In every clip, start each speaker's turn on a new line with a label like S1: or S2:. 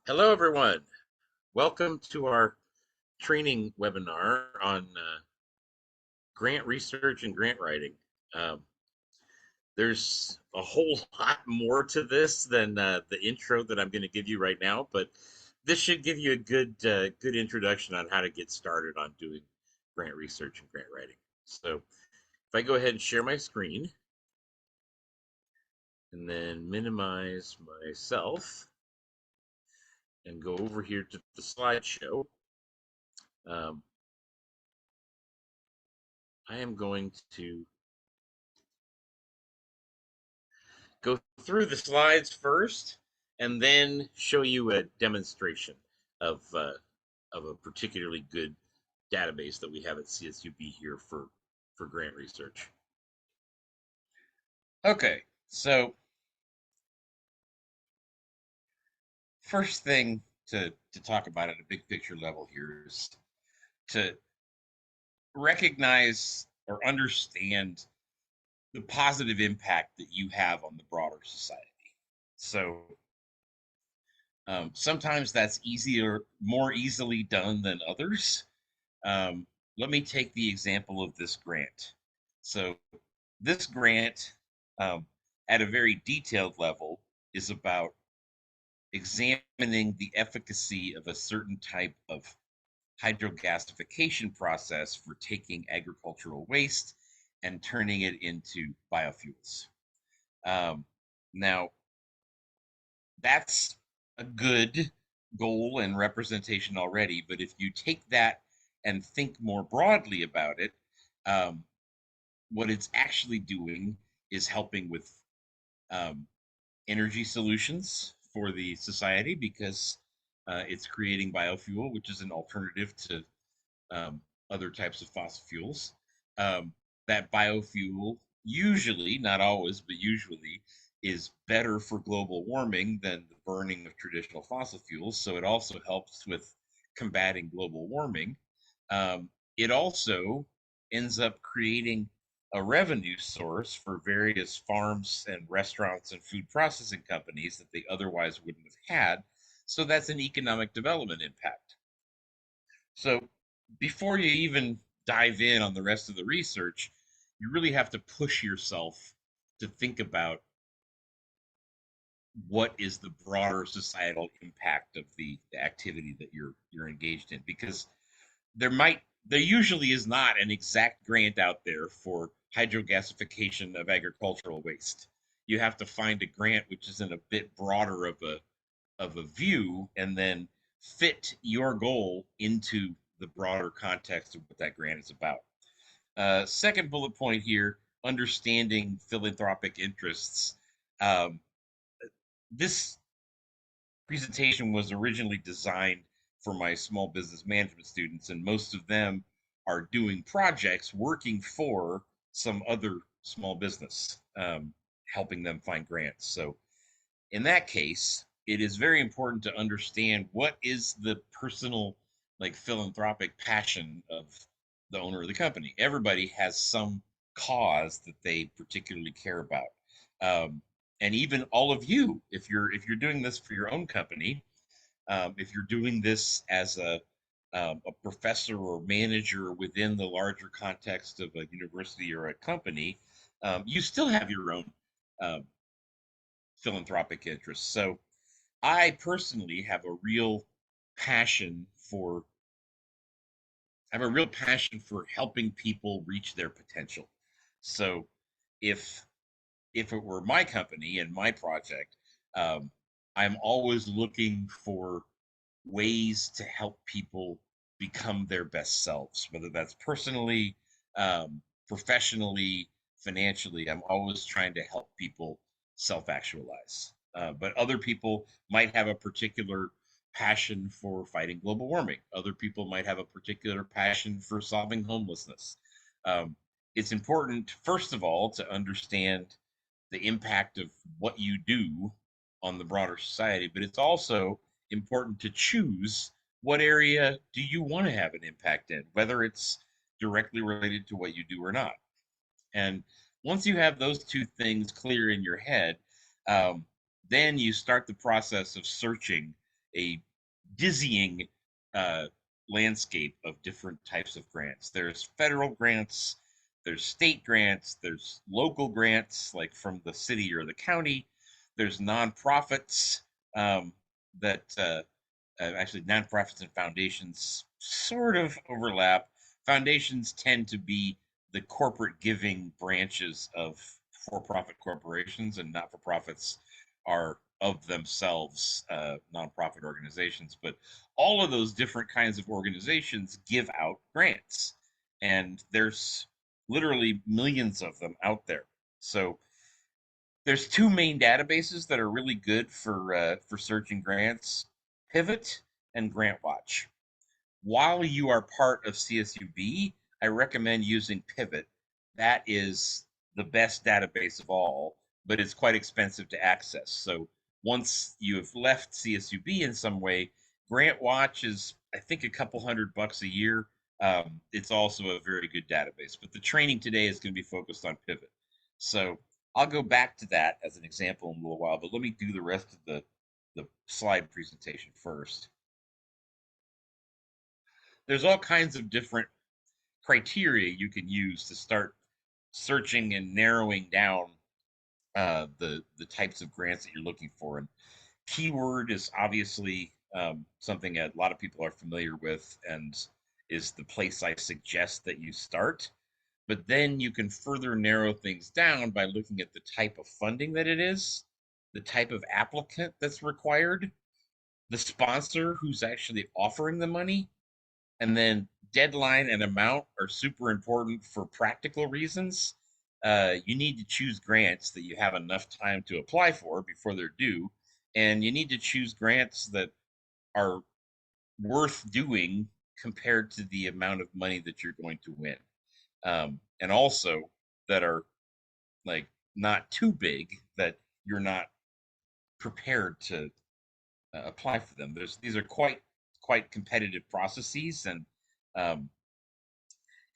S1: Hello, everyone. Welcome to our training webinar on grant research and grant writing. Um, there's a whole lot more to this than the intro that I'm going to give you right now, but this should give you a good introduction on how to get started on doing grant research and grant writing. So if I go ahead and share my screen and then minimize myself and go over here to the slideshow. um, I am going to go through the slides first and then show you a demonstration of of a particularly good database that we have at CSUB here for grant research. Okay, so first thing to talk about at a big picture level here is to recognize or understand the positive impact that you have on the broader society. So sometimes that's easier, more easily done than others. Um, Let me take the example of this grant. So this grant, um, at a very detailed level, is about examining the efficacy of a certain type of hydrogasification process for taking agricultural waste and turning it into biofuels. Um, Now, that's a good goal and representation already, but if you take that and think more broadly about it, um, what it's actually doing is helping with um, energy solutions for the society because it's creating biofuel, which is an alternative to other types of fossil fuels. Um, that biofuel usually, not always, but usually is better for global warming than the burning of traditional fossil fuels. So it also helps with combating global warming. It also ends up creating a revenue source for various farms and restaurants and food processing companies that they otherwise wouldn't have had. So that's an economic development impact. So before you even dive in on the rest of the research, you really have to push yourself to think about what is the broader societal impact of the activity that you're engaged in, because there usually is not an exact grant out there for hydrogasification of agricultural waste. You have to find a grant which is in a bit broader of a view and then fit your goal into the broader context of what that grant is about. Second bullet point here, understanding philanthropic interests. Um, this presentation was originally designed for my small business management students, and most of them are doing projects working for some other small business, helping them find grants. So in that case, it is very important to understand what is the personal, like philanthropic passion of the owner of the company. Everybody has some cause that they particularly care about. Um, and even all of you, if you're doing this for your own company, if you're doing this as a professor or manager within the larger context of a university or a company, you still have your own um, philanthropic interests. So I personally passion for have a real passion for helping people reach their potential. So if if it were my company and my project, um, I'm always looking for ways to help people become their best selves, whether that's personally, professionally, financially. I'm always trying to help people self actualize. But other people might have a particular passion for fighting global warming. Other people might have a particular passion for solving homelessness. Um, it's important, first of all, to understand the impact of what you do on the broader society, but it's also important to choose what area do you want to have an impact in, whether it's directly related to what you do or not. And once you have those two things clear in your head, um, then you start the process of searching a dizzying uh, landscape of different types of grants. There's federal grants, there's state grants, there's local grants, like from the city or the county. There's nonprofits that actually nonprofits and foundations sort of overlap. Foundations tend to be the corporate giving branches of for-profit corporations, and not-for-profits are of themselves nonprofit organizations. But all of those different kinds of organizations give out grants, and there's literally millions of them out there. So there's two main databases that are really good for searching grants: Pivot and GrantWatch. While you are part of CSUB, I recommend using Pivot. That is the best database of all, but it's quite expensive to access. So once you have left CSUB in some way, GrantWatch is, I think, a couple $100 a year. It's also a very good database, but the training today is going to be focused on Pivot. So I'll go back to that as an example in a little while, but let me do the rest of the slide presentation first. There's all kinds of different criteria you can use to start searching and narrowing down the types of grants that you're looking for. And keyword is obviously something a lot of people are familiar with, and is the place I suggest that you start. But then you can further narrow things down by looking at the type of funding that it is, the type of applicant that's required, the sponsor who's actually offering the money, and then deadline and amount are super important for practical reasons. You need to choose grants that you have enough time to apply for before they're due, and you need to choose grants that are worth doing compared to the amount of money that you're going to win, and also that are like not too big that you're not prepared to apply for them. These are quite competitive processes, and um,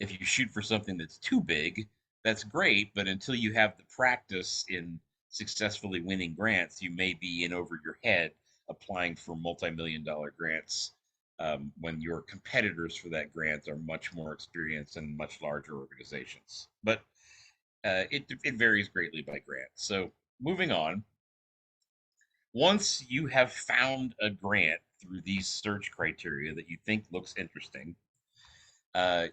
S1: if you shoot for something that's too big, that's great, but until you have the practice in successfully winning grants, you may be in over your head applying for multi-million-dollar grants when your competitors for that grant are much more experienced and much larger organizations. But it varies greatly by grant. So moving on, once you have found a grant through these search criteria that you think looks interesting,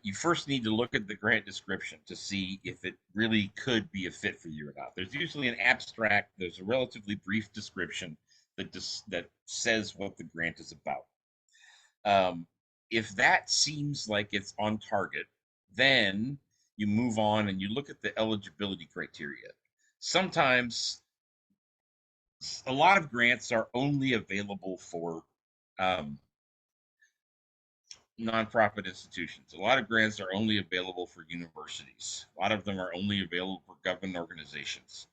S1: you first need to look at the grant description to see if it really could be a fit for you or not. There's usually an abstract, there's a relatively brief description that says what the grant is about. If that seems like it's on target, then you move on and you look at the eligibility criteria. Sometimes a lot of grants are only available for um, nonprofit institutions. A lot of grants are only available for universities. A lot of them are only available for government organizations.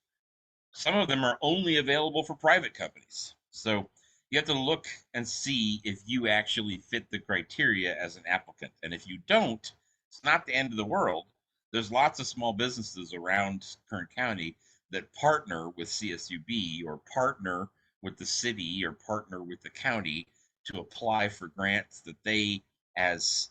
S1: Some of them are only available for private companies. So you have to look and see if you actually fit the criteria as an applicant. And if you don't, it's not the end of the world. There's lots of small businesses around Kern County that partner with CSUB or partner with the city or partner with the county to apply for grants that they, as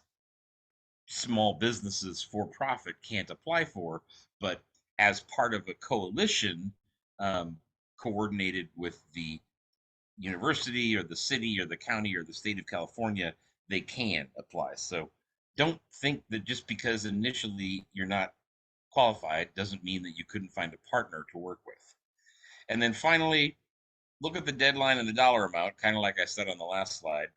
S1: small businesses for profit, can't apply for, but as part of a coalition um, coordinated with the university or the city or the county or the state of California, they can apply. So don't think that just because initially you're not qualified doesn't mean that you couldn't find a partner to work with. And then finally, look at the deadline and the dollar amount, kind of like I said on the last slide,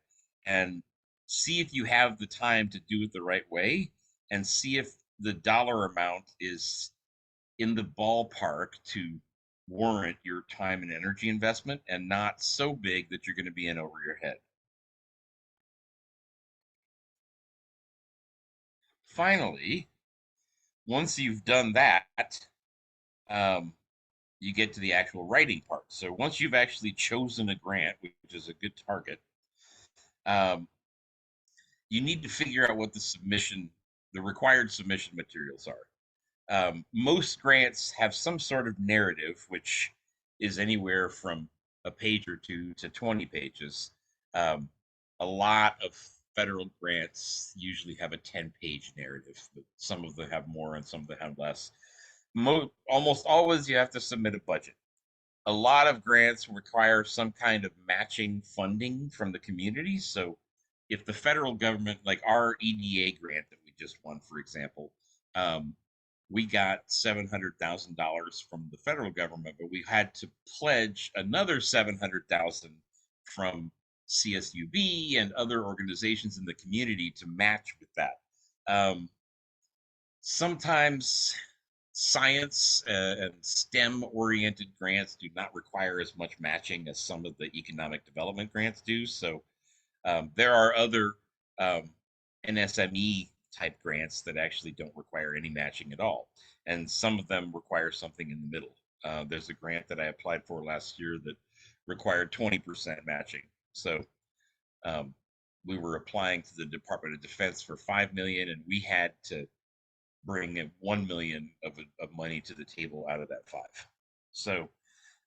S1: and see if you have the time to do it the right way, and see if the dollar amount is in the ballpark to warrant your time and energy investment and not so big that you're going to be in over your head. Finally, once you've done that, um, you get to the actual writing part. So once you've actually chosen a grant, which is a good target, um, you need to figure out what the required submission materials are. Most grants have some sort of narrative, which is anywhere from a page or two to 20 pages. Um, a lot of federal grants usually have a 10-page narrative, but some of them have more and some of them have less. Almost always you have to submit a budget. A lot of grants require some kind of matching funding from the community. So if the federal government, like our EDA grant that we just won, for example, um, we got $700,000 from the federal government, but we had to pledge another 700,000 from CSUB and other organizations in the community to match with that. Um, Sometimes science and STEM oriented grants do not require as much matching as some of the economic development grants do. So there are other um, NSME type grants that actually don't require any matching at all. And some of them require something in the middle. There's a grant that I applied for last year that required 20% matching. So um, we were applying to the Department of Defense for 5 million, and we had to bring in 1 million of money to the table out of that five. So,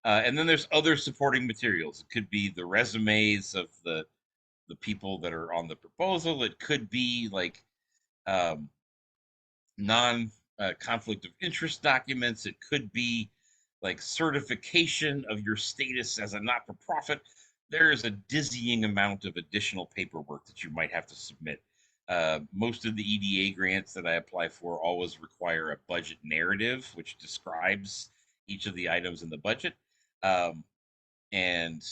S1: and then there's other supporting materials. It could be the resumes of the people that are on the proposal. It could be like um, non conflict of interest documents. It could be like certification of your status as a not for profit. There is a dizzying amount of additional paperwork that you might have to submit. Most of the EDA grants that I apply for always require a budget narrative, which describes each of the items in the budget. Um, and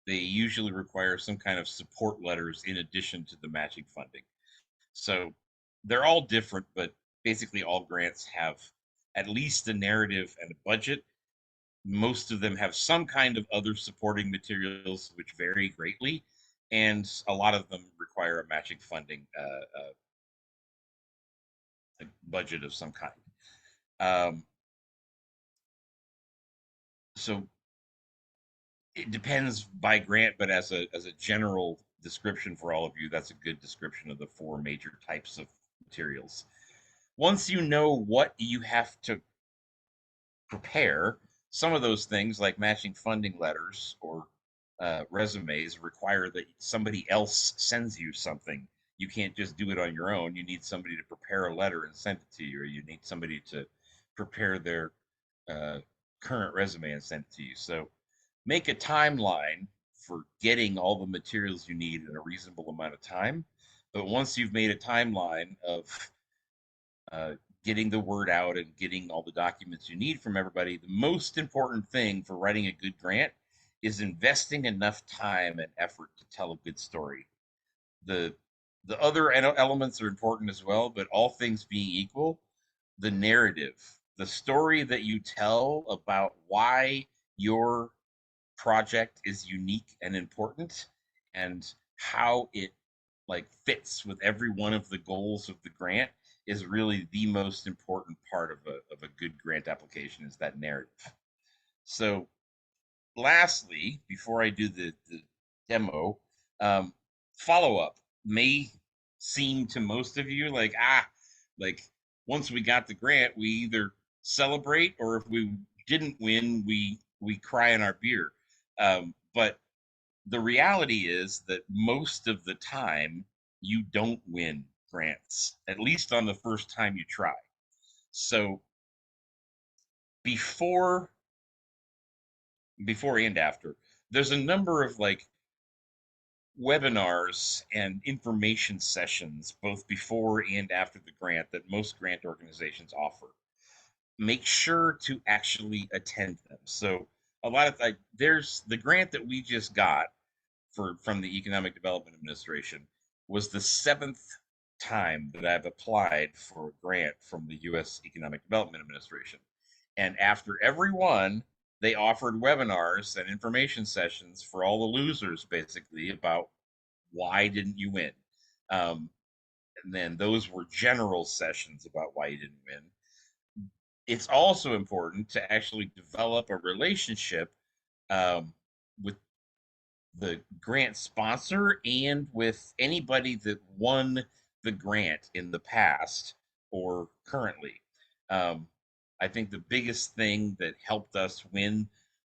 S1: they usually require some kind of support letters in addition to the matching funding. So they're all different, but basically all grants have at least a narrative and a budget. Most of them have some kind of other supporting materials, which vary greatly, and a lot of them require a matching funding a budget of some kind. Um, so it depends by grant, but as a general description for all of you, that's a good description of the four major types of materials. Once you know what you have to prepare, some of those things like matching funding letters or resumes require that somebody else sends you something. You can't just do it on your own. You need somebody to prepare a letter and send it to you, or you need somebody to prepare their uh, current resume and send it to you. So make a timeline for getting all the materials you need in a reasonable amount of time. But once you've made a timeline of uh, getting the word out and getting all the documents you need from everybody, the most important thing for writing a good grant is investing enough time and effort to tell a good story. The the other elements are important as well, but all things being equal, the narrative, the story that you tell about why your project is unique and important and how it like fits with every one of the goals of the grant is really the most important part of a good grant application is that narrative. So lastly, before I do the demo, um, follow up may seem to most of you like, like once we got the grant, we either celebrate or if we didn't win, we cry in our beer. But the reality is that most of the time you don't win grants, at least on the first time you try. So before before and after, there's a number of like webinars and information sessions both before and after the grant that most grant organizations offer. Make sure to actually attend them. So a lot of like there's the grant that we just got for from the Economic Development Administration was the seventh time that I've applied for a grant from the U.S. Economic Development Administration. And after every one, they offered webinars and information sessions for all the losers, basically, about why didn't you win. And then those were general sessions about why you didn't win. It's also important to actually develop a relationship um, with the grant sponsor and with anybody that won the grant in the past or currently. Um, I think the biggest thing that helped us win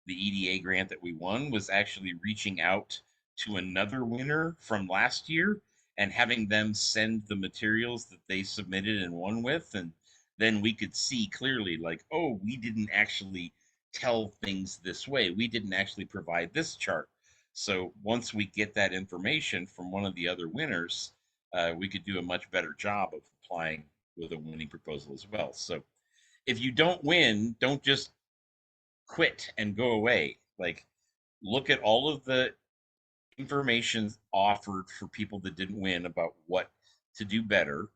S1: the EDA grant that we won was actually reaching out to another winner from last year and having them send the materials that they submitted and won with, and then we could see clearly, like, oh, we didn't actually tell things this way, we didn't actually provide this chart. So once we get that information from one of the other winners, we could do a much better job of applying with a winning proposal as well. So if you don't win, don't just quit and go away. Like, look at all of the information offered for people that didn't win about what to do better.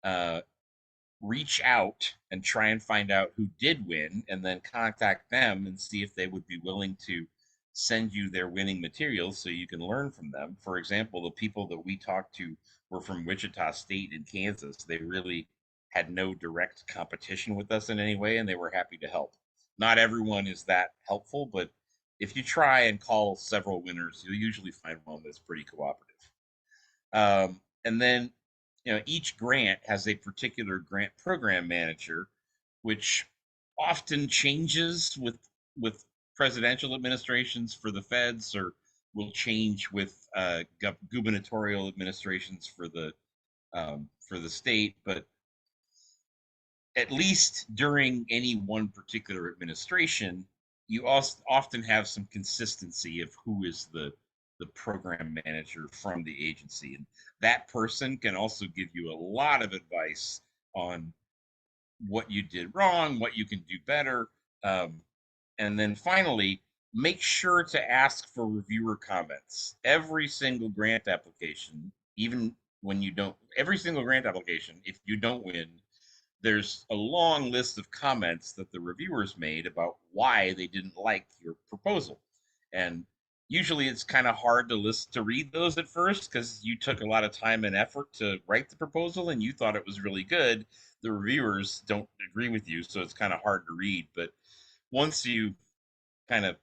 S1: Uh, Reach out and try and find out who did win, and then contact them and see if they would be willing to send you their winning materials so you can learn from them. For example, the people that we talked to were from Wichita State and Kansas. They really had no direct competition with us in any way, and they were happy to help. Not everyone is that helpful, but if you try and call several winners, you'll usually find one that's pretty cooperative. And then, each grant has a particular grant program manager, which often changes with presidential administrations for the feds, or will change with gubernatorial administrations for the state. But at least during any one particular administration, you also often have some consistency of who is the program manager from the agency, and that person can also give you a lot of advice on what you did wrong, what you can do better. um, and then finally, make sure to ask for reviewer comments. Every single grant application, even when you don't, every single grant application, if you don't win, there's a long list of comments that the reviewers made about why they didn't like your proposal. And usually it's kind of hard to listen to read those at first because you took a lot of time and effort to write the proposal and you thought it was really good. The reviewers don't agree with you, so it's kind of hard to read. But once you kind of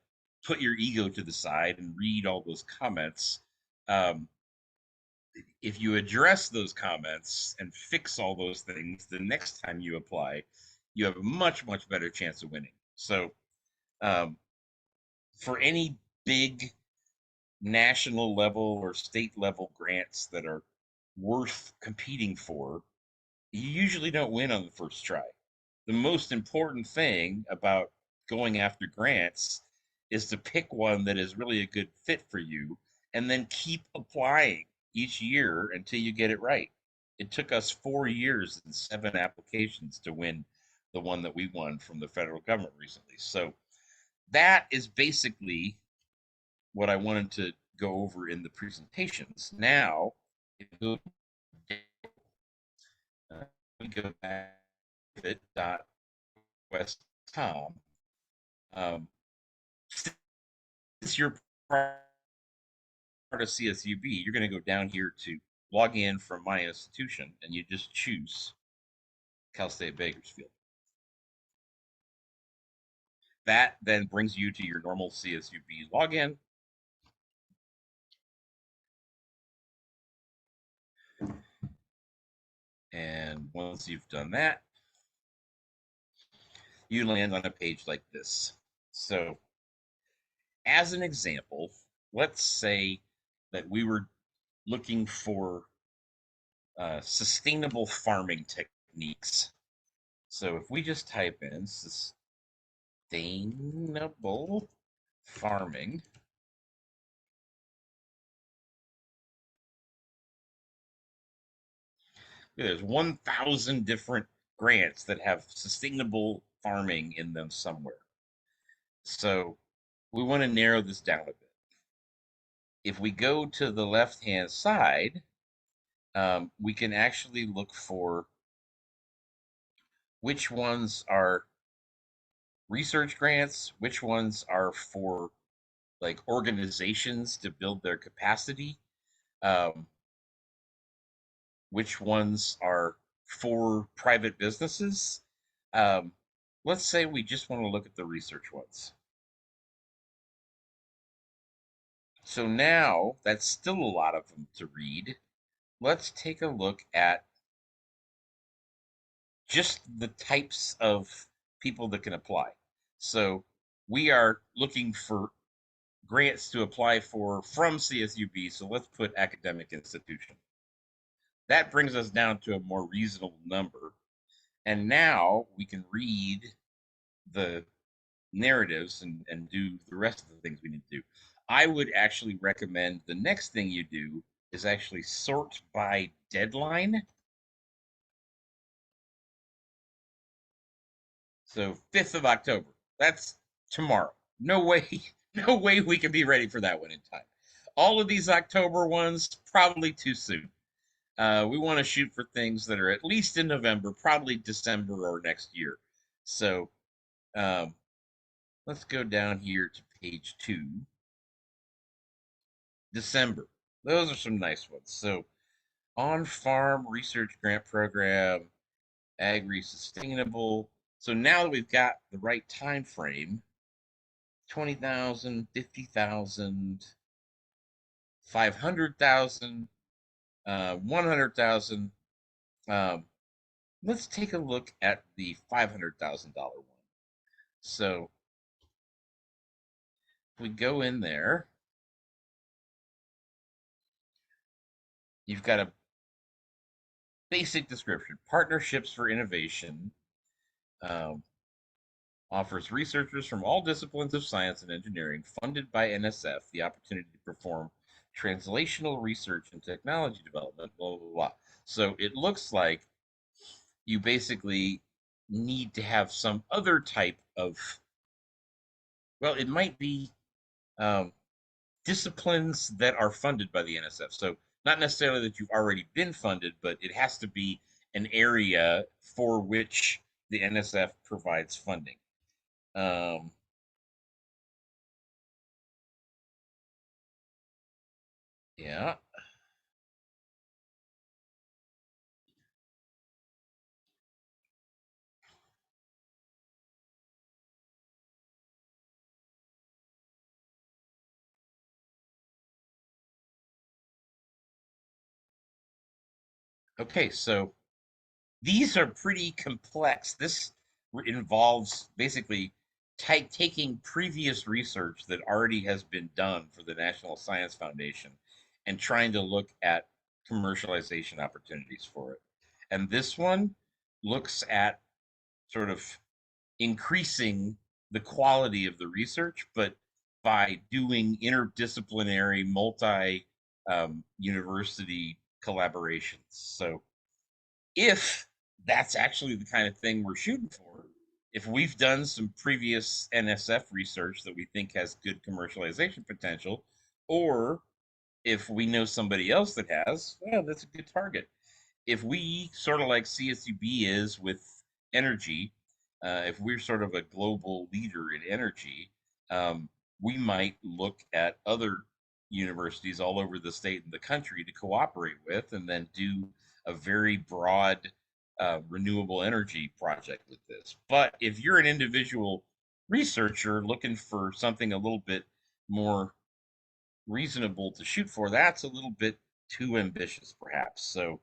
S1: put your ego to the side and read all those comments, um, if you address those comments and fix all those things the next time you apply, you have a much, much better chance of winning. So, um, for any big national level or state level grants that are worth competing for, you usually don't win on the first try. The most important thing about going after grants is to pick one that is really a good fit for you and then keep applying each year until you get it right. It took us 4 years and 7 applications to win the one that we won from the federal government recently. So that is basically what I wanted to go over in the presentations. Now, if we go back to it, West Tom, since you're part of CSUB, you're going to go down here to log in from my institution, and you just choose Cal State Bakersfield. That then brings you to your normal CSUB login. And once you've done that, you land on a page like this. So, as an example, let's say that we were looking for sustainable farming techniques. So if we just type in sustainable farming, there's 1,000 different grants that have sustainable farming in them somewhere. So we want to narrow this down a bit. If we go to the left-hand side, we can actually look for which ones are research grants, which ones are for like organizations to build their capacity, um, which ones are for private businesses. Um, let's say we just want to look at the research ones. So now that's still a lot of them to read. Let's take a look at just the types of people that can apply. So we are looking for grants to apply for from CSUB. So let's put academic institution. That brings us down to a more reasonable number. And now we can read the narratives and do the rest of the things we need to do. I would actually recommend the next thing you do is actually sort by deadline. So 5th of October. That's tomorrow. No way, no way we can be ready for that one in time. All of these October ones, probably too soon. We want to shoot for things that are at least in November, probably December or next year. So um, let's go down here to page 2. December. Those are some nice ones. So on farm research grant program, agri sustainable. So now that we've got the right time frame, 20,000, 50,000, 500,000, 100,000. Let's take a look at the $500,000 one. So if we go in there, you've got a basic description: partnerships for innovation. Um, Offers researchers from all disciplines of science and engineering, funded by NSF, the opportunity to perform translational research and technology development, blah, blah, blah. So it looks like you basically need to have some other type of, well, it might be um, disciplines that are funded by the NSF. So not necessarily that you've already been funded, but it has to be an area for which the NSF provides funding. Um, yeah. Okay, so these are pretty complex. This involves basically taking previous research that already has been done for the National Science Foundation and trying to look at commercialization opportunities for it. And this one looks at sort of increasing the quality of the research, but by doing interdisciplinary, multi university collaborations. So if that's actually the kind of thing we're shooting for, if we've done some previous NSF research that we think has good commercialization potential, or if we know somebody else that has, well, that's a good target. If we sort of like CSUB is with energy, if we're sort of a global leader in energy, um, we might look at other universities all over the state and the country to cooperate with, and then do a very broad renewable energy project with this. But if you're an individual researcher looking for something a little bit more reasonable to shoot for, that's a little bit too ambitious, perhaps. So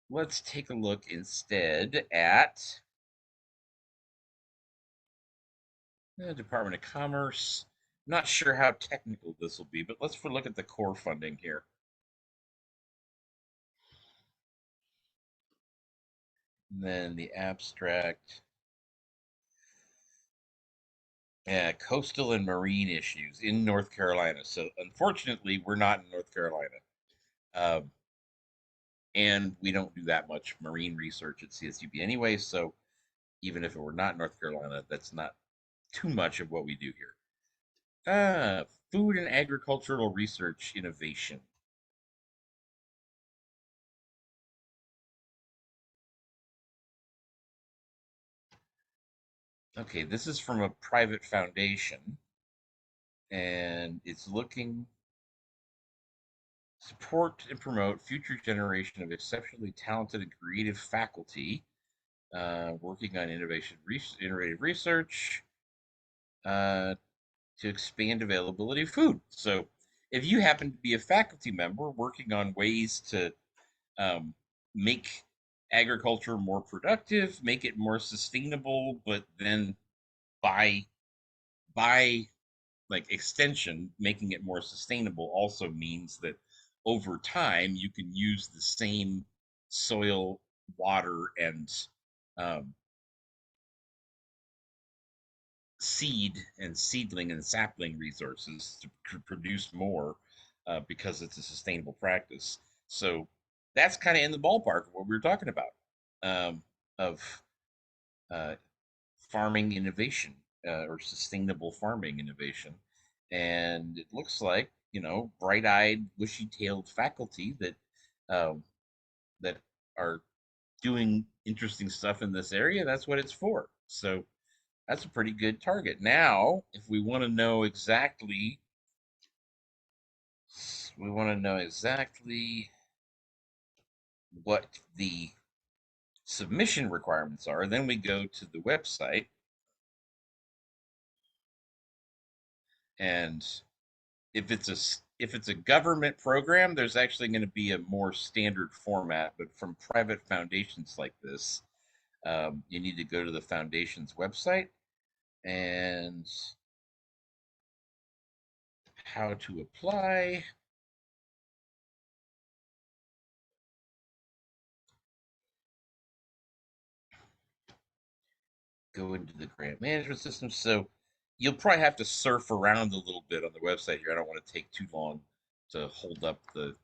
S1: let's take a look instead at the Department of Commerce. Not sure how technical this will be, but let's look at the core funding here. And then the abstract. Yeah, coastal and marine issues in North Carolina. So unfortunately, we're not in North Carolina. Um, and we don't do that much marine research at CSUB anyway. So even if it were not North Carolina, that's not too much of what we do here. Food and agricultural research innovation. Okay, this is from a private foundation, and it's looking support and promote future generation of exceptionally talented and creative faculty working on innovative research uh, to expand availability of food. So, if you happen to be a faculty member working on ways to um, make agriculture more productive, make it more sustainable, but then buy buy like extension, making it more sustainable also means that over time you can use the same soil, water, and um, seed and seedling and sapling resources to produce more because it's a sustainable practice. So that's kind of in the ballpark of what we were talking about, of uh, farming innovation or sustainable farming innovation. And it looks like, bright-eyed, bushy-tailed faculty um, that are doing interesting stuff in this area. That's what it's for. So that's a pretty good target. Now, if we want to know exactly what the submission requirements are, then we go to the website, and if it's a government program, there's actually going to be a more standard format. But from private foundations like this, you need to go to the foundation's website and how to apply. Go into the grant management system. So you'll probably have to surf around a little bit on the website here. I don't want to take too long to hold up the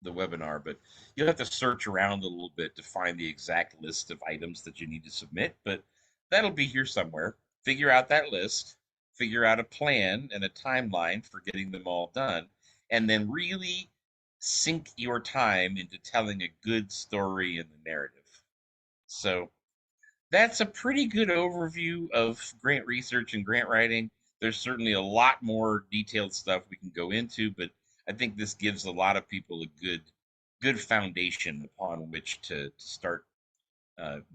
S1: webinar, but you'll have to search around a little bit to find the exact list of items that you need to submit, but that'll be here somewhere. Figure out that list, figure out a plan and a timeline for getting them all done, and then really sink your time into telling a good story in the narrative. So that's a pretty good overview of grant research and grant writing. There's certainly a lot more detailed stuff we can go into, but I think this gives a lot of people a good foundation upon which to start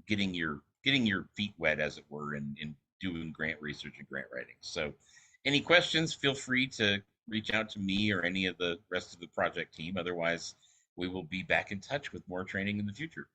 S1: getting your feet wet, as it were, in doing grant research and grant writing. So, any questions? Feel free to reach out to me or any of the rest of the project team. Otherwise, we will be back in touch with more training in the future.